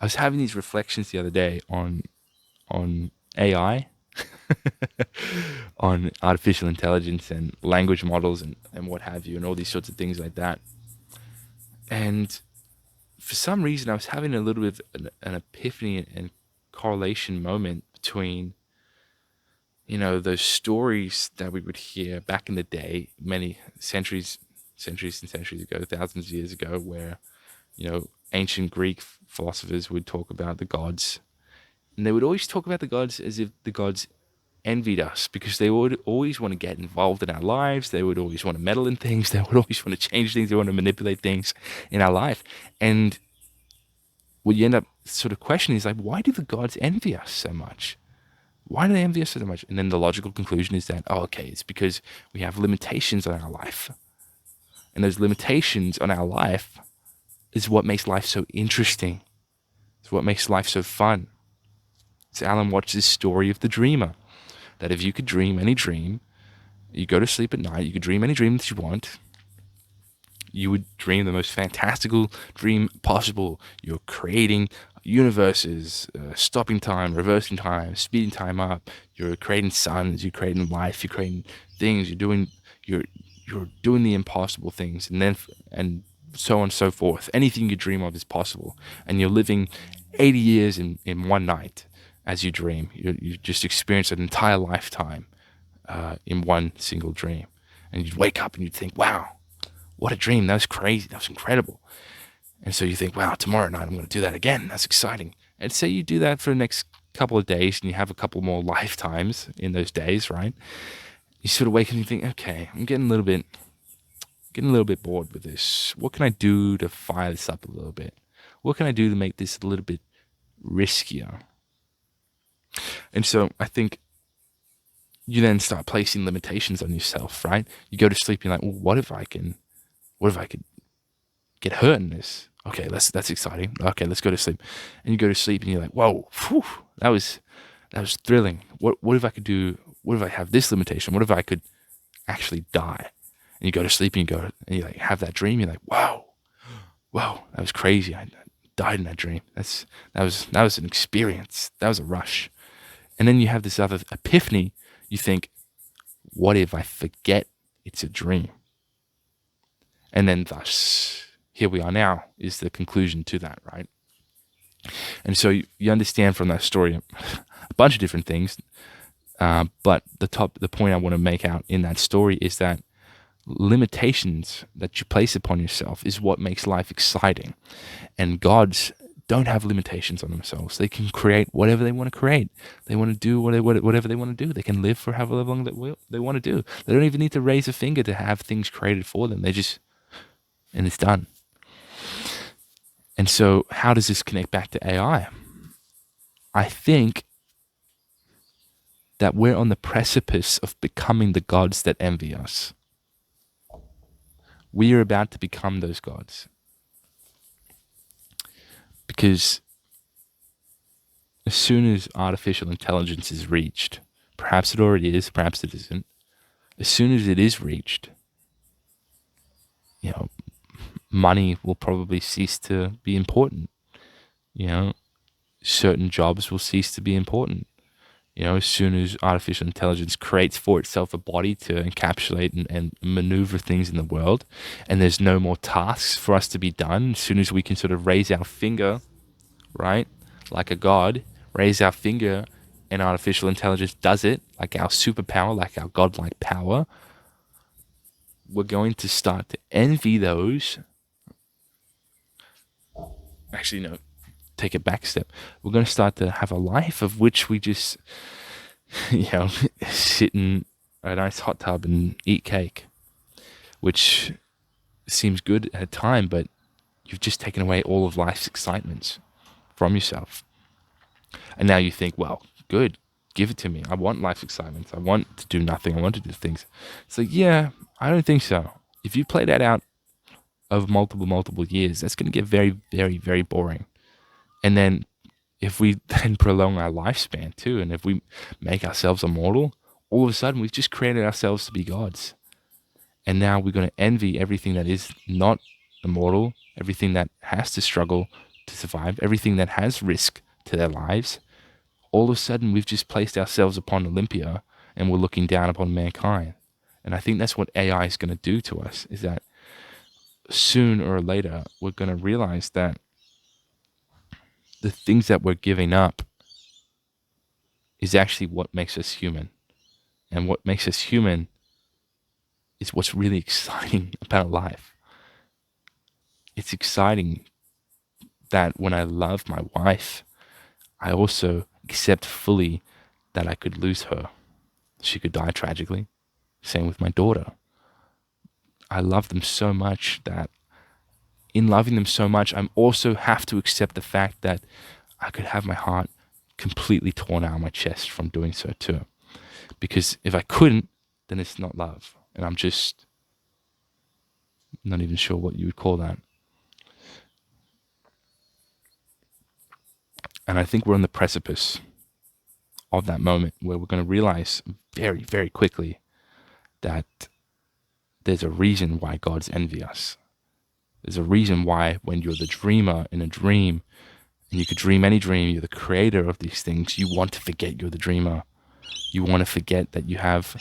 I was having these reflections the other day on AI, on artificial intelligence and language models and what have you, and all these sorts of things like that. And for some reason, I was having a little bit of an epiphany and correlation moment between, those stories that we would hear back in the day, many centuries and centuries ago, thousands of years ago, where, ancient Greek philosophers would talk about the gods. And they would always talk about the gods as if the gods envied us because they would always want to get involved in our lives. They would always want to meddle in things. They would always want to change things. They want to manipulate things in our life. And what you end up sort of questioning is like, why do the gods envy us so much? Why do they envy us so much? And then the logical conclusion is that, oh, okay, it's because we have limitations on our life. And those limitations on our life is what makes life so interesting. It's what makes life so fun. It's Alan Watts' story of the dreamer. That if you could dream any dream, you go to sleep at night, you could dream any dream that you want, you would dream the most fantastical dream possible. You're creating universes, stopping time, reversing time, speeding time up. You're creating suns, you're creating life, you're creating things, you're doing the impossible things, and so on and so forth. Anything you dream of is possible. And you're living 80 years in one night. As you dream, you just experience an entire lifetime in one single dream. And you'd wake up and you'd think, wow, what a dream. That was crazy. That was incredible. And so you think, wow, tomorrow night I'm going to do that again. That's exciting. And say you do that for the next couple of days and you have a couple more lifetimes in those days, right? You sort of wake up and you think, okay, I'm getting a little bit bored with this. What can I do to fire this up a little bit? What can I do to make this a little bit riskier? And so I think you then start placing limitations on yourself, right? You go to sleep, you're like, well, what if I could get hurt in this? Okay, that's exciting. Okay, let's go to sleep. And you go to sleep and you're like, whoa, whew, that was thrilling. What if I could do? What if I have this limitation? What if I could actually die? And you go to sleep and you like have that dream. You're like, whoa, that was crazy. I died in that dream. That was an experience. That was a rush. And then you have this other epiphany. You think, what if I forget it's a dream? And then thus, here we are now, is the conclusion to that, right? And so you understand from that story a bunch of different things. But the point I want to make out in that story is that limitations that you place upon yourself is what makes life exciting. And gods don't have limitations on themselves. They can create whatever they want to create. They want to do whatever they want to do. They can live for however long they want to do. They don't even need to raise a finger to have things created for them. And it's done. And so how does this connect back to AI? I think that we're on the precipice of becoming the gods that envy us. We are about to become those gods. Because as soon as artificial intelligence is reached, perhaps it already is, perhaps it isn't, as soon as it is reached, money will probably cease to be important. Certain jobs will cease to be important. As soon as artificial intelligence creates for itself a body to encapsulate and maneuver things in the world, and there's no more tasks for us to be done, as soon as we can sort of raise our finger, right, like a god, raise our finger, and artificial intelligence does it, like our superpower, like our godlike power, we're going to start to envy those. Actually, no, take it back a step. We're going to start to have a life of which we just, sit in a nice hot tub and eat cake, which seems good at a time, but you've just taken away all of life's excitements from yourself. And now you think, well, good, give it to me. I want life's excitements. I want to do nothing. I want to do things. It's like, yeah, I don't think so. If you play that out over multiple years, that's going to get very, very, very boring. And then if we then prolong our lifespan too, and if we make ourselves immortal, all of a sudden we've just created ourselves to be gods. And now we're going to envy everything that is not immortal, everything that has to struggle to survive, everything that has risk to their lives, all of a sudden we've just placed ourselves upon Olympia and we're looking down upon mankind. And I think that's what AI is going to do to us, is that sooner or later we're going to realize that the things that we're giving up is actually what makes us human. And what makes us human is what's really exciting about life. It's exciting that when I love my wife, I also accept fully that I could lose her. She could die tragically. Same with my daughter. I love them so much that in loving them so much, I also have to accept the fact that I could have my heart completely torn out of my chest from doing so too. Because if I couldn't, then it's not love. And I'm just not even sure what you would call that. And I think we're on the precipice of that moment where we're going to realize very, very quickly that there's a reason why gods envy us. There's a reason why when you're the dreamer in a dream, and you could dream any dream, you're the creator of these things, you want to forget you're the dreamer. You want to forget that you have,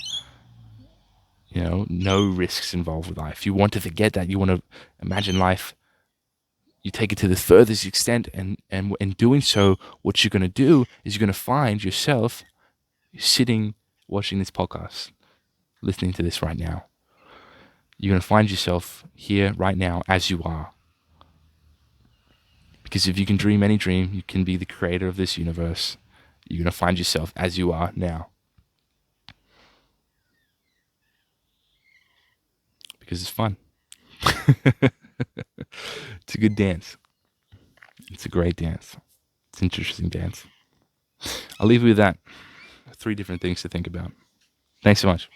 no risks involved with life. You want to forget that. You want to imagine life. You take it to the furthest extent, and in doing so, what you're going to do is you're going to find yourself sitting, watching this podcast, listening to this right now. You're going to find yourself here right now as you are. Because if you can dream any dream, you can be the creator of this universe. You're going to find yourself as you are now. Because it's fun. It's a good dance. It's a great dance. It's an interesting dance. I'll leave you with that. 3 different things to think about. Thanks so much.